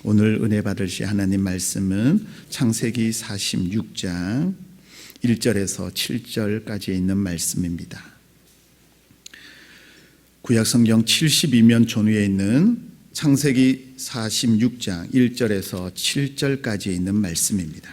오늘 은혜 받으실 하나님 말씀은 창세기 46장 1절에서 7절까지 있는 말씀입니다. 구약성경 72면 존위에 있는 창세기 46장 1절에서 7절까지 있는 말씀입니다.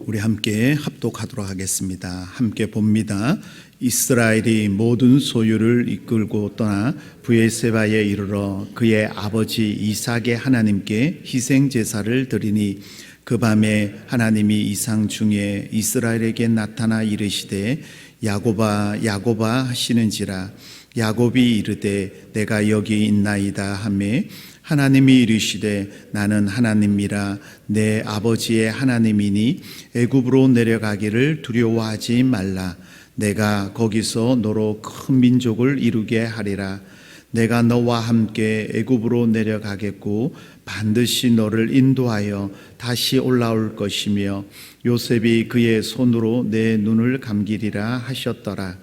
우리 함께 합독하도록 하겠습니다. 함께 봅니다. 이스라엘이 모든 소유를 이끌고 떠나 브에세바에 이르러 그의 아버지 이삭의 하나님께 희생 제사를 드리니 그 밤에 하나님이 이상 중에 이스라엘에게 나타나 이르시되 야곱아 야곱아 하시는지라. 야곱이 이르되 내가 여기 있나이다 하매 하나님이 이르시되 나는 하나님이라 내 아버지의 하나님이니 애굽으로 내려가기를 두려워하지 말라. 내가 거기서 너로 큰 민족을 이루게 하리라. 내가 너와 함께 애굽으로 내려가겠고 반드시 너를 인도하여 다시 올라올 것이며 요셉이 그의 손으로 내 눈을 감기리라 하셨더라.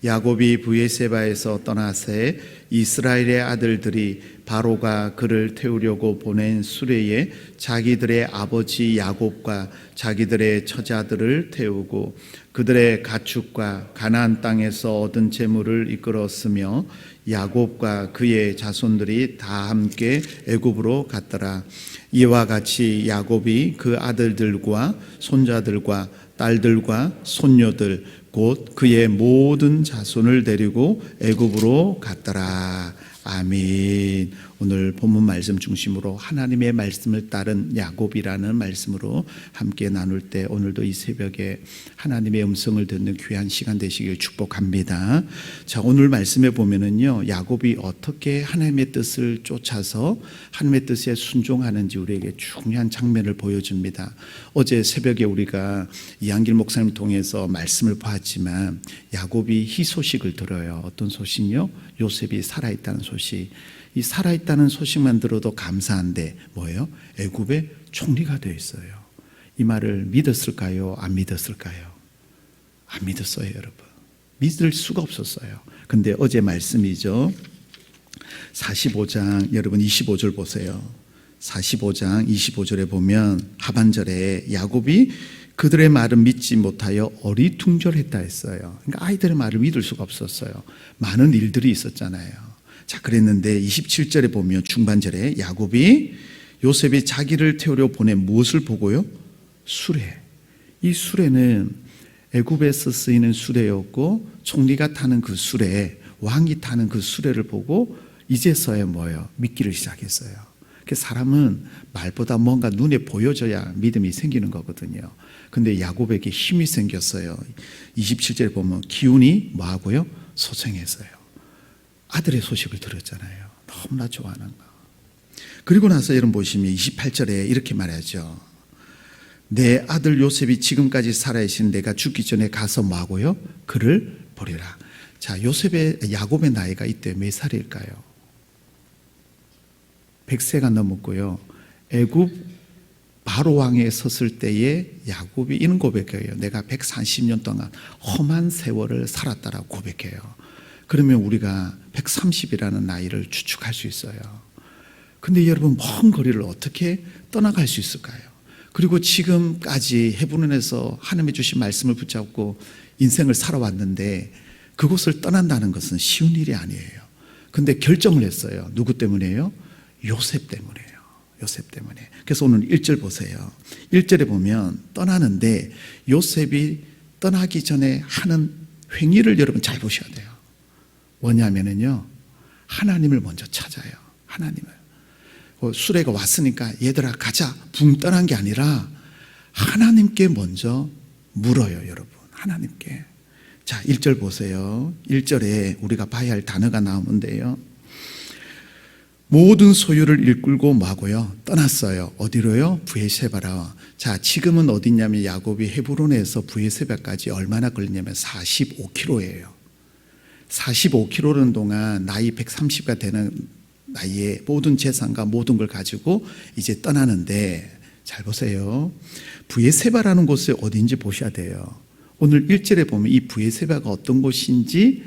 야곱이 브에세바에서 떠나세 이스라엘의 아들들이 바로가 그를 태우려고 보낸 수레에 자기들의 아버지 야곱과 자기들의 처자들을 태우고 그들의 가축과 가나안 땅에서 얻은 재물을 이끌었으며 야곱과 그의 자손들이 다 함께 애굽으로 갔더라. 이와 같이 야곱이 그 아들들과 손자들과 딸들과 손녀들 곧 그의 모든 자손을 데리고 애굽으로 갔더라. 아멘. 오늘 본문 말씀 중심으로 하나님의 말씀을 따른 야곱이라는 말씀으로 함께 나눌 때 오늘도 이 새벽에 하나님의 음성을 듣는 귀한 시간 되시길 축복합니다. 자, 오늘 말씀에 보면은요, 야곱이 어떻게 하나님의 뜻을 쫓아서 하나님의 뜻에 순종하는지 우리에게 중요한 장면을 보여줍니다. 어제 새벽에 우리가 이한길 목사님 통해서 말씀을 보았지만 야곱이 희소식을 들어요. 어떤 소식이요? 요셉이 살아있다는 소식. 이 살아있다는 소식만 들어도 감사한데 뭐예요? 애굽의 총리가 되어 있어요. 이 말을 믿었을까요? 안 믿었을까요? 안 믿었어요, 여러분. 믿을 수가 없었어요. 근데 어제 말씀이죠. 45장 여러분 25절 보세요. 45장 25절에 보면 하반절에 야곱이 그들의 말을 믿지 못하여 어리둥절했다 했어요. 그러니까 아이들의 말을 믿을 수가 없었어요. 많은 일들이 있었잖아요. 자, 그랬는데 27절에 보면 중반절에 야곱이 요셉이 자기를 태우려 보내 무엇을 보고요? 수레. 이 수레는 애굽에서 쓰이는 수레였고 총리가 타는 그 수레, 왕이 타는 그 수레를 보고 이제서야 뭐예요? 믿기를 시작했어요. 사람은 말보다 뭔가 눈에 보여져야 믿음이 생기는 거거든요. 근데 야곱에게 힘이 생겼어요. 27절에 보면 기운이 뭐하고요? 소생했어요. 아들의 소식을 들었잖아요. 너무나 좋아하는 거. 그리고 나서 여러분 보시면 28절에 이렇게 말하죠. 내 아들 요셉이 지금까지 살아있는 내가 죽기 전에 가서 뭐하고요? 그를 보리라. 자, 야곱의 나이가 이때 몇 살일까요? 100세가 넘었고요. 애굽 바로 왕에 섰을 때에 야곱이 이런 고백해요. 내가 140년 동안 험한 세월을 살았다라고 고백해요. 그러면 우리가 130이라는 나이를 추측할 수 있어요. 근데 여러분 먼 거리를 어떻게 떠나갈 수 있을까요? 그리고 지금까지 헤브론에서 하나님의 주신 말씀을 붙잡고 인생을 살아왔는데 그곳을 떠난다는 것은 쉬운 일이 아니에요. 근데 결정을 했어요. 누구 때문에요? 요셉 때문에요. 요셉 때문에. 그래서 오늘 1절 보세요. 1절에 보면 떠나는데 요셉이 떠나기 전에 하는 행위를 여러분 잘 보셔야 돼요. 뭐냐면은요, 하나님을 먼저 찾아요. 하나님을. 수레가 왔으니까 얘들아 가자 붕 떠난 게 아니라 하나님께 먼저 물어요, 여러분. 하나님께. 자, 1절 보세요. 1절에 우리가 봐야 할 단어가 나오는데요. 모든 소유를 이끌고 뭐하고요? 떠났어요. 어디로요? 브에세바로. 자, 지금은 어디냐면 야곱이 헤브론에서 브에세바까지 얼마나 걸리냐면 45km예요. 45km는 동안 나이 130가 되는 나이에 모든 재산과 모든 걸 가지고 이제 떠나는데 잘 보세요. 브에세바라는 곳이 어딘지 보셔야 돼요. 오늘 1절에 보면 이 브에세바가 어떤 곳인지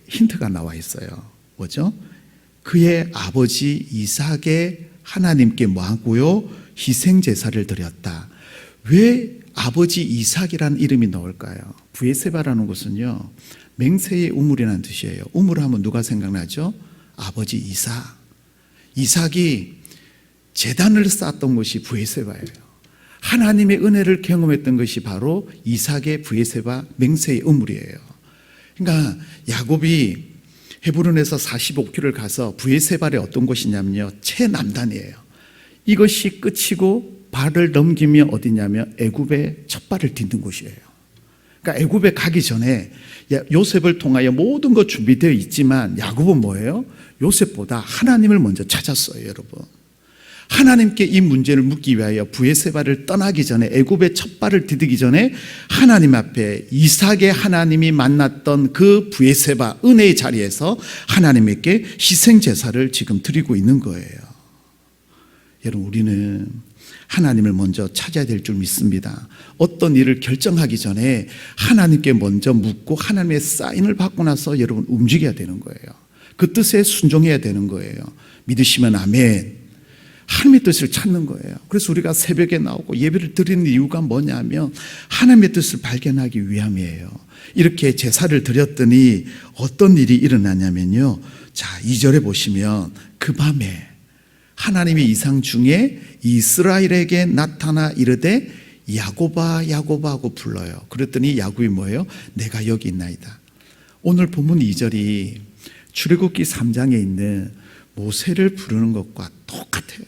힌트가 나와 있어요. 뭐죠? 그의 아버지 이삭의 하나님께 뭐하고요? 희생제사를 드렸다. 왜 아버지 이삭이라는 이름이 나올까요? 브에세바라는 것은요, 맹세의 우물이라는 뜻이에요. 우물하면 누가 생각나죠? 아버지 이삭. 이삭이 제단을 쌓았던 것이 브에세바예요. 하나님의 은혜를 경험했던 것이 바로 이삭의 브에세바 맹세의 우물이에요. 그러니까 야곱이 헤브론에서 45km를 가서 브에세바에 어떤 곳이냐면요, 최남단이에요. 이것이 끝이고 발을 넘기면 어디냐면 애굽의 첫 발을 딛는 곳이에요. 그러니까 애굽에 가기 전에 요셉을 통하여 모든 것 준비되어 있지만 야곱은 뭐예요? 요셉보다 하나님을 먼저 찾았어요, 여러분. 하나님께 이 문제를 묻기 위하여 브에세바를 떠나기 전에, 애굽의 첫 발을 디디기 전에 하나님 앞에 이삭의 하나님이 만났던 그 브에세바 은혜의 자리에서 하나님께 희생 제사를 지금 드리고 있는 거예요. 여러분, 우리는 하나님을 먼저 찾아야 될 줄 믿습니다. 어떤 일을 결정하기 전에 하나님께 먼저 묻고 하나님의 사인을 받고 나서 여러분 움직여야 되는 거예요. 그 뜻에 순종해야 되는 거예요. 믿으시면 아멘. 하나님의 뜻을 찾는 거예요. 그래서 우리가 새벽에 나오고 예배를 드리는 이유가 뭐냐면 하나님의 뜻을 발견하기 위함이에요. 이렇게 제사를 드렸더니 어떤 일이 일어나냐면요, 자, 2절에 보시면 그 밤에 하나님이 이상 중에 이스라엘에게 나타나 이르되 야곱아 야곱아 하고 불러요. 그랬더니 야곱이 뭐예요? 내가 여기 있나이다. 오늘 본문 2절이 출애굽기 3장에 있는 모세를 부르는 것과 똑같아요.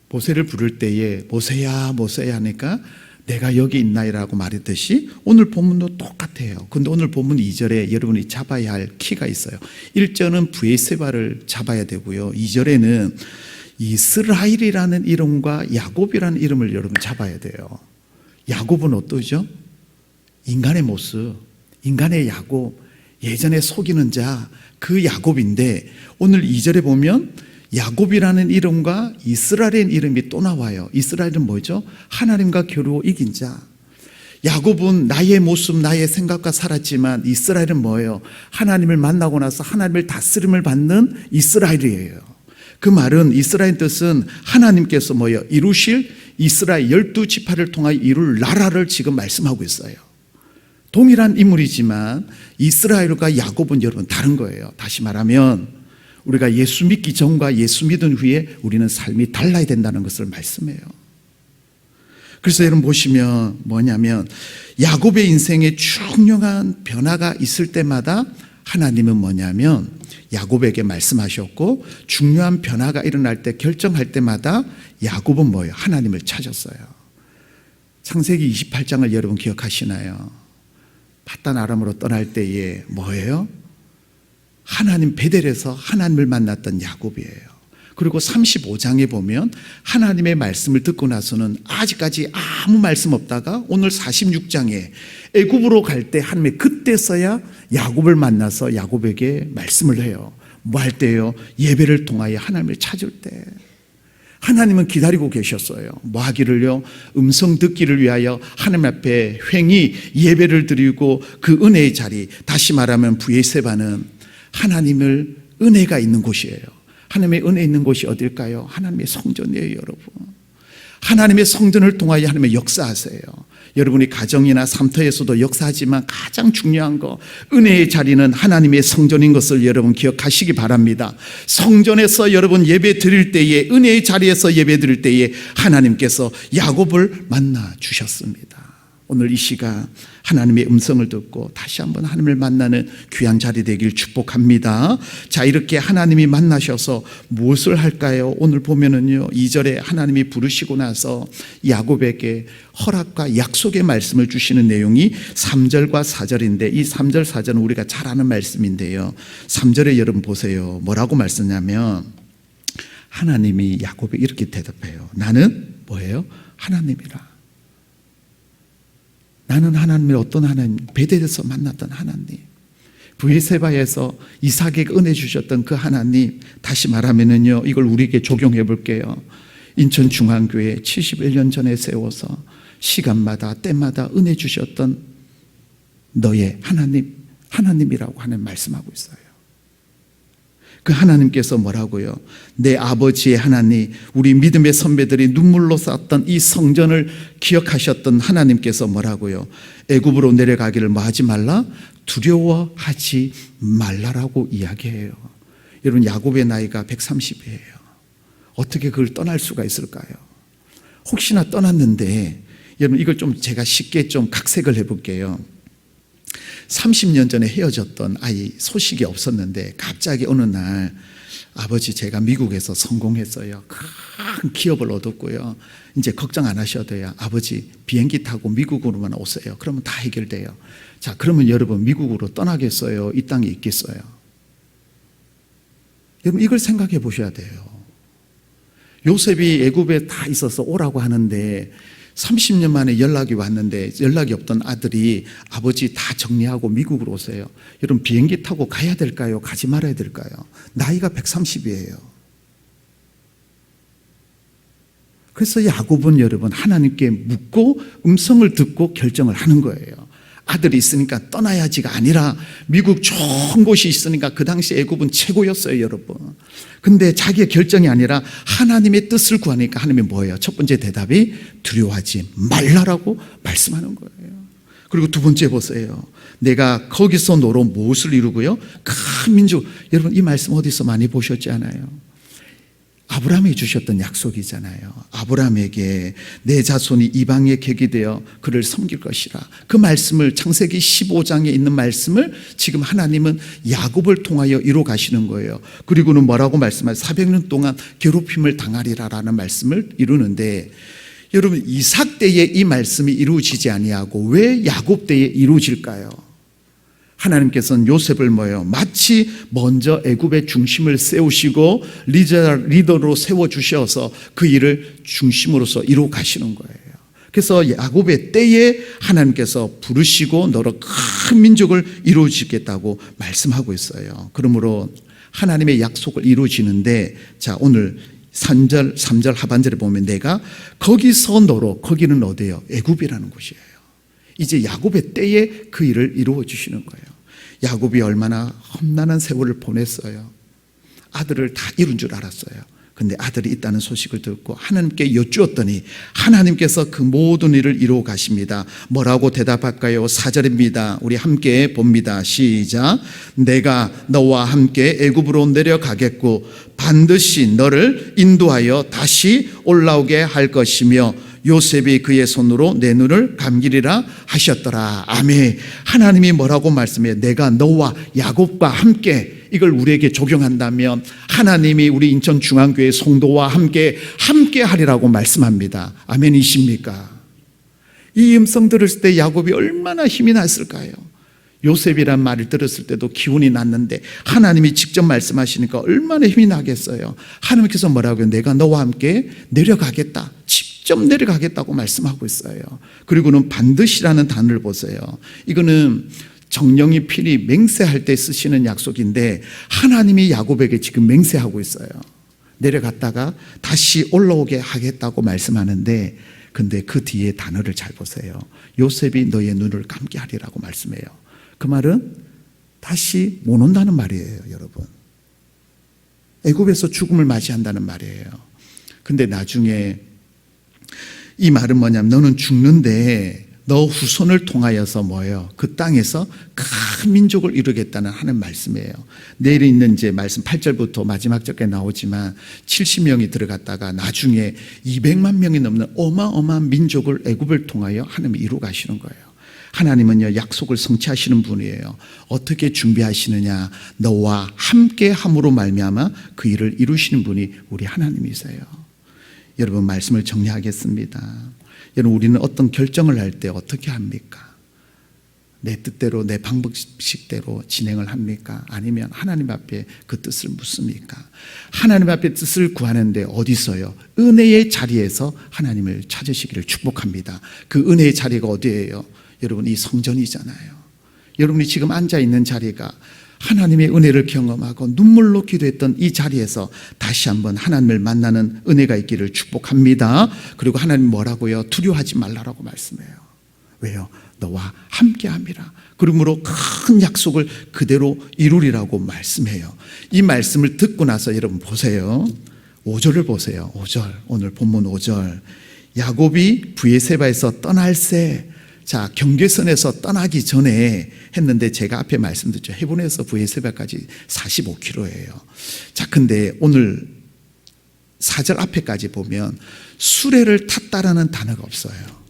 모세를 부를 때에 모세야 모세야 하니까 내가 여기 있나이라고 말했듯이 오늘 본문도 똑같아요. 근데 오늘 본문 2절에 여러분이 잡아야 할 키가 있어요. 1절은 브에세바를 잡아야 되고요, 2절에는 이스라엘이라는 이름과 야곱이라는 이름을 여러분 잡아야 돼요. 야곱은 어떠죠? 인간의 모습, 인간의 야곱, 예전에 속이는 자, 그 야곱인데 오늘 2절에 보면 야곱이라는 이름과 이스라엘의 이름이 또 나와요. 이스라엘은 뭐죠? 하나님과 겨루어 이긴 자. 야곱은 나의 모습, 나의 생각과 살았지만 이스라엘은 뭐예요? 하나님을 만나고 나서 하나님을 다스림을 받는 이스라엘이에요. 그 말은 이스라엘 뜻은 하나님께서 뭐예요? 이루실 이스라엘 12지파를 통하여 이룰 나라를 지금 말씀하고 있어요. 동일한 인물이지만 이스라엘과 야곱은 여러분 다른 거예요. 다시 말하면 우리가 예수 믿기 전과 예수 믿은 후에 우리는 삶이 달라야 된다는 것을 말씀해요. 그래서 여러분 보시면 뭐냐면 야곱의 인생에 중요한 변화가 있을 때마다 하나님은 뭐냐면 야곱에게 말씀하셨고, 중요한 변화가 일어날 때 결정할 때마다 야곱은 뭐예요? 하나님을 찾았어요. 창세기 28장을 여러분 기억하시나요? 밧단 아람으로 떠날 때에 뭐예요? 하나님 베델에서 하나님을 만났던 야곱이에요. 그리고 35장에 보면 하나님의 말씀을 듣고 나서는 아직까지 아무 말씀 없다가 오늘 46장에 애굽으로 갈 때 하나님의 그때서야 야곱을 만나서 야곱에게 말씀을 해요. 뭐 할 때요? 예배를 통하여 하나님을 찾을 때. 하나님은 기다리고 계셨어요. 뭐 하기를요? 음성 듣기를 위하여 하나님 앞에 횡히 예배를 드리고 그 은혜의 자리, 다시 말하면 브에세바는 하나님을 은혜가 있는 곳이에요. 하나님의 은혜 있는 곳이 어딜까요? 하나님의 성전이에요, 여러분. 하나님의 성전을 통하여 하나님의 역사하세요. 여러분이 가정이나 삶터에서도 역사하지만 가장 중요한 거, 은혜의 자리는 하나님의 성전인 것을 여러분 기억하시기 바랍니다. 성전에서 여러분 예배 드릴 때에, 은혜의 자리에서 예배 드릴 때에 하나님께서 야곱을 만나 주셨습니다. 오늘 이 시간 하나님의 음성을 듣고 다시 한번 하나님을 만나는 귀한 자리 되길 축복합니다. 자, 이렇게 하나님이 만나셔서 무엇을 할까요? 오늘 보면은요, 2절에 하나님이 부르시고 나서 야곱에게 허락과 약속의 말씀을 주시는 내용이 3절과 4절인데, 이 3절 4절은 우리가 잘 아는 말씀인데요, 3절에 여러분 보세요. 뭐라고 말씀하냐면 하나님이 야곱에 이렇게 대답해요. 나는 뭐예요? 하나님이라. 나는 하나님의 어떤 하나님? 베델에서 만났던 하나님, 브에세바에서 이삭에게 은혜 주셨던 그 하나님. 다시 말하면은요, 이걸 우리에게 적용해 볼게요. 인천중앙교회 71년 전에 세워서 시간마다 때마다 은혜 주셨던 너의 하나님, 하나님이라고 하는 말씀하고 있어요. 그 하나님께서 뭐라고요? 내 아버지의 하나님, 우리 믿음의 선배들이 눈물로 쌓았던 이 성전을 기억하셨던 하나님께서 뭐라고요? 애굽으로 내려가기를 뭐 하지 말라? 두려워하지 말라라고 이야기해요. 여러분, 야곱의 나이가 130이에요. 어떻게 그걸 떠날 수가 있을까요? 혹시나 떠났는데, 여러분, 이걸 좀 제가 쉽게 좀 각색을 해볼게요. 30년 전에 헤어졌던 아이 소식이 없었는데 갑자기 어느 날 아버지 제가 미국에서 성공했어요. 큰 기업을 얻었고요. 이제 걱정 안 하셔도 돼요. 아버지 비행기 타고 미국으로만 오세요. 그러면 다 해결돼요. 자, 그러면 여러분 미국으로 떠나겠어요? 이 땅에 있겠어요? 여러분 이걸 생각해 보셔야 돼요. 요셉이 애굽에 다 있어서 오라고 하는데 30년 만에 연락이 왔는데 연락이 없던 아들이 아버지 다 정리하고 미국으로 오세요. 여러분 비행기 타고 가야 될까요? 가지 말아야 될까요? 나이가 130이에요. 그래서 야곱은 여러분 하나님께 묻고 음성을 듣고 결정을 하는 거예요. 아들이 있으니까 떠나야지가 아니라 미국 좋은 곳이 있으니까 그 당시 애굽은 최고였어요, 여러분. 근데 자기의 결정이 아니라 하나님의 뜻을 구하니까 하나님이 뭐예요? 첫 번째 대답이 두려워하지 말라라고 말씀하는 거예요. 그리고 두 번째 보세요. 내가 거기서 너로 무엇을 이루고요? 큰 민족. 여러분 이 말씀 어디서 많이 보셨지 않아요? 아브라함이 주셨던 약속이잖아요. 아브라함에게 내 자손이 이방의 객이 되어 그를 섬길 것이라. 그 말씀을 창세기 15장에 있는 말씀을 지금 하나님은 야곱을 통하여 이루어 가시는 거예요. 그리고는 뭐라고 말씀하세요? 400년 동안 괴롭힘을 당하리라라는 말씀을 이루는데 여러분 이삭 때에 이 말씀이 이루어지지 아니하고 왜 야곱 때에 이루어질까요? 하나님께서는 요셉을 뭐예요? 마치 먼저 애굽의 중심을 세우시고 리더로 세워주셔서 그 일을 중심으로서 이루어 가시는 거예요. 그래서 야곱의 때에 하나님께서 부르시고 너로 큰 민족을 이루어지겠다고 말씀하고 있어요. 그러므로 하나님의 약속을 이루어지는데 자 오늘 3절 하반절에 보면 내가 거기서 너로 거기는 어디예요? 애굽이라는 곳이에요. 이제 야곱의 때에 그 일을 이루어 주시는 거예요. 야곱이 얼마나 험난한 세월을 보냈어요. 아들을 다 이룬 줄 알았어요. 근데 아들이 있다는 소식을 듣고 하나님께 여쭈었더니 하나님께서 그 모든 일을 이루어 가십니다. 뭐라고 대답할까요? 4절입니다. 우리 함께 봅니다. 시작. 내가 너와 함께 애굽으로 내려가겠고 반드시 너를 인도하여 다시 올라오게 할 것이며 요셉이 그의 손으로 내 눈을 감기리라 하셨더라. 아멘. 하나님이 뭐라고 말씀해요? 내가 너와 야곱과 함께. 이걸 우리에게 적용한다면 하나님이 우리 인천중앙교회 성도와 함께 하리라고 말씀합니다. 아멘이십니까? 이 음성 들었을 때 야곱이 얼마나 힘이 났을까요? 요셉이란 말을 들었을 때도 기운이 났는데 하나님이 직접 말씀하시니까 얼마나 힘이 나겠어요. 하나님께서 뭐라고요? 내가 너와 함께 내려가겠다. 직접 내려가겠다고 말씀하고 있어요. 그리고는 반드시라는 단어를 보세요. 이거는 정령이 필히 맹세할 때 쓰시는 약속인데 하나님이 야곱에게 지금 맹세하고 있어요. 내려갔다가 다시 올라오게 하겠다고 말씀하는데 근데 그 뒤에 단어를 잘 보세요. 요셉이 너의 눈을 감게 하리라고 말씀해요. 그 말은 다시 못 온다는 말이에요, 여러분. 애굽에서 죽음을 맞이한다는 말이에요. 근데 나중에 이 말은 뭐냐면 너는 죽는데 너 후손을 통하여서 뭐예요? 그 땅에서 큰 민족을 이루겠다는 하는 말씀이에요. 내일 있는 이제 말씀 8절부터 마지막 절까지 나오지만 70명이 들어갔다가 나중에 200만 명이 넘는 어마어마한 민족을 애굽을 통하여 하나님이 이루어 가시는 거예요. 하나님은요 약속을 성취하시는 분이에요. 어떻게 준비하시느냐? 너와 함께 함으로 말미암아 그 일을 이루시는 분이 우리 하나님이세요. 여러분 말씀을 정리하겠습니다. 여러분 우리는 어떤 결정을 할 때 어떻게 합니까? 내 뜻대로 내 방법식대로 진행을 합니까? 아니면 하나님 앞에 그 뜻을 묻습니까? 하나님 앞에 뜻을 구하는데 어디서요? 은혜의 자리에서 하나님을 찾으시기를 축복합니다. 그 은혜의 자리가 어디예요? 여러분 이 성전이잖아요. 여러분이 지금 앉아있는 자리가 하나님의 은혜를 경험하고 눈물로 기도했던 이 자리에서 다시 한번 하나님을 만나는 은혜가 있기를 축복합니다. 그리고 하나님 뭐라고요? 두려워하지 말라라고 말씀해요. 왜요? 너와 함께함이라. 그러므로 큰 약속을 그대로 이루리라고 말씀해요. 이 말씀을 듣고 나서 여러분 보세요. 5절을 보세요. 5절, 오늘 본문 5절. 야곱이 브에세바에서 떠날새, 자, 경계선에서 떠나기 전에 했는데 제가 앞에 말씀드렸죠. 헤브론에서 브에세바까지 45km예요. 자, 근데 오늘 4절 앞에까지 보면 수레를 탔다라는 단어가 없어요.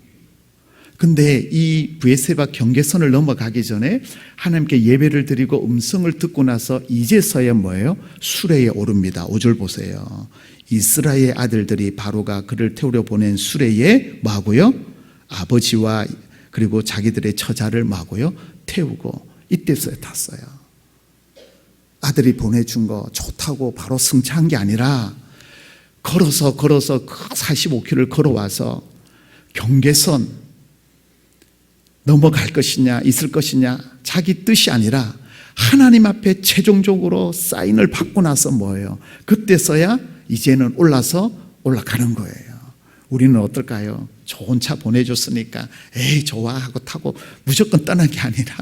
근데 이 브에세바 경계선을 넘어가기 전에 하나님께 예배를 드리고 음성을 듣고 나서 이제서야 뭐예요? 수레에 오릅니다. 5절 보세요. 이스라엘 아들들이 바로가 그를 태우려 보낸 수레에 뭐하고요? 아버지와 그리고 자기들의 처자를 뭐하고요? 태우고 이때서야 탔어요. 아들이 보내준 거 좋다고 바로 승차한 게 아니라 걸어서 45km를 걸어와서 경계선 넘어갈 것이냐 있을 것이냐 자기 뜻이 아니라 하나님 앞에 최종적으로 사인을 받고 나서 뭐예요? 그때서야 이제는 올라가는 거예요. 우리는 어떨까요? 좋은 차 보내줬으니까 에이 좋아 하고 타고 무조건 떠난 게 아니라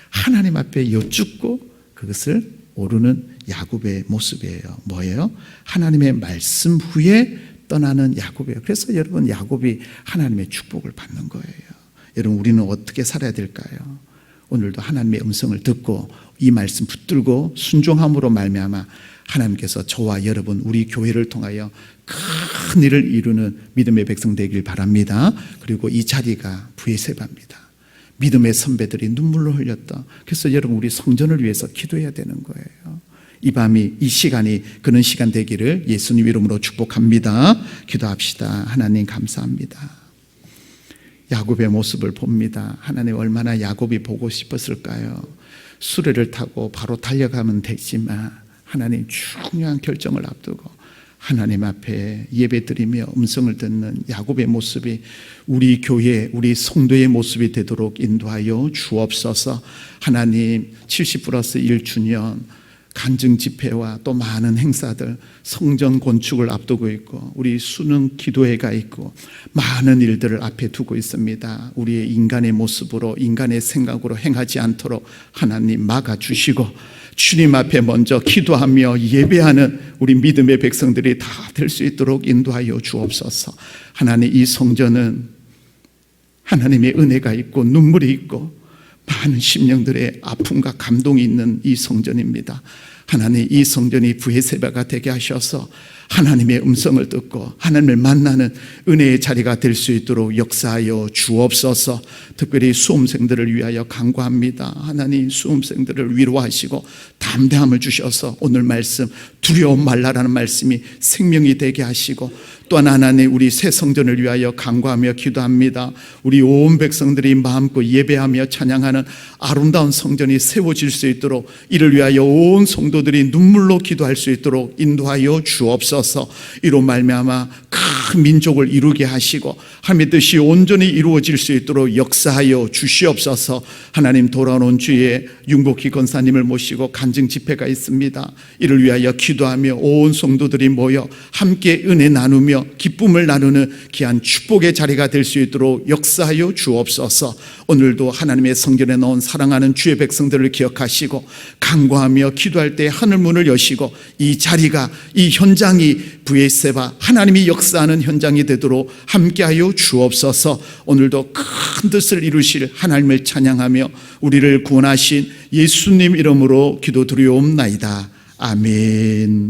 하나님 앞에 여쭙고 그것을 오르는 야곱의 모습이에요. 뭐예요? 하나님의 말씀 후에 떠나는 야곱이에요. 그래서 여러분 야곱이 하나님의 축복을 받는 거예요. 여러분 우리는 어떻게 살아야 될까요? 오늘도 하나님의 음성을 듣고 이 말씀 붙들고 순종함으로 말미암아 하나님께서 저와 여러분 우리 교회를 통하여 큰 일을 이루는 믿음의 백성 되길 바랍니다. 그리고 이 자리가 브에세바입니다. 믿음의 선배들이 눈물로 흘렸다. 그래서 여러분 우리 성전을 위해서 기도해야 되는 거예요. 이 밤이 이 시간이 그런 시간 되기를 예수님 이름으로 축복합니다. 기도합시다. 하나님 감사합니다. 야곱의 모습을 봅니다. 하나님 얼마나 야곱이 보고 싶었을까요? 수레를 타고 바로 달려가면 되지만 하나님 중요한 결정을 앞두고 하나님 앞에 예배드리며 음성을 듣는 야곱의 모습이 우리 교회, 우리 성도의 모습이 되도록 인도하여 주옵소서. 하나님 70+1 주년 간증 집회와 또 많은 행사들, 성전 건축을 앞두고 있고 우리 수능 기도회가 있고 많은 일들을 앞에 두고 있습니다. 우리의 인간의 모습으로 인간의 생각으로 행하지 않도록 하나님 막아주시고 주님 앞에 먼저 기도하며 예배하는 우리 믿음의 백성들이 다 될 수 있도록 인도하여 주옵소서. 하나님 이 성전은 하나님의 은혜가 있고 눈물이 있고 많은 심령들의 아픔과 감동이 있는 이 성전입니다. 하나님 이 성전이 브에세바가 되게 하셔서 하나님의 음성을 듣고 하나님을 만나는 은혜의 자리가 될 수 있도록 역사하여 주옵소서. 특별히 수험생들을 위하여 간구합니다. 하나님 수험생들을 위로하시고 담대함을 주셔서 오늘 말씀 두려움 말라라는 말씀이 생명이 되게 하시고 또한 하나님 우리 새 성전을 위하여 간구하며 기도합니다. 우리 온 백성들이 마음껏 예배하며 찬양하는 아름다운 성전이 세워질 수 있도록 이를 위하여 온 성도들이 눈물로 기도할 수 있도록 인도하여 주옵소서. 이로 말미암아 큰 민족을 이루게 하시고 하나님의 뜻이 온전히 이루어질 수 있도록 역사하여 주시옵소서. 하나님 돌아오는 주에 윤복희 권사님을 모시고 간증 집회가 있습니다. 이를 위하여 기도하며 온 성도들이 모여 함께 은혜 나누며 기쁨을 나누는 귀한 축복의 자리가 될 수 있도록 역사하여 주옵소서. 오늘도 하나님의 성전에 넣은 사랑하는 주의 백성들을 기억하시고 간구하며 기도할 때 하늘문을 여시고 이 자리가 이 현장이 브에세바 하나님이 역사하는 현장이 되도록 함께하여 주옵소서. 오늘도 큰 뜻을 이루실 하나님을 찬양하며 우리를 구원하신 예수님 이름으로 기도드리옵나이다. 아멘.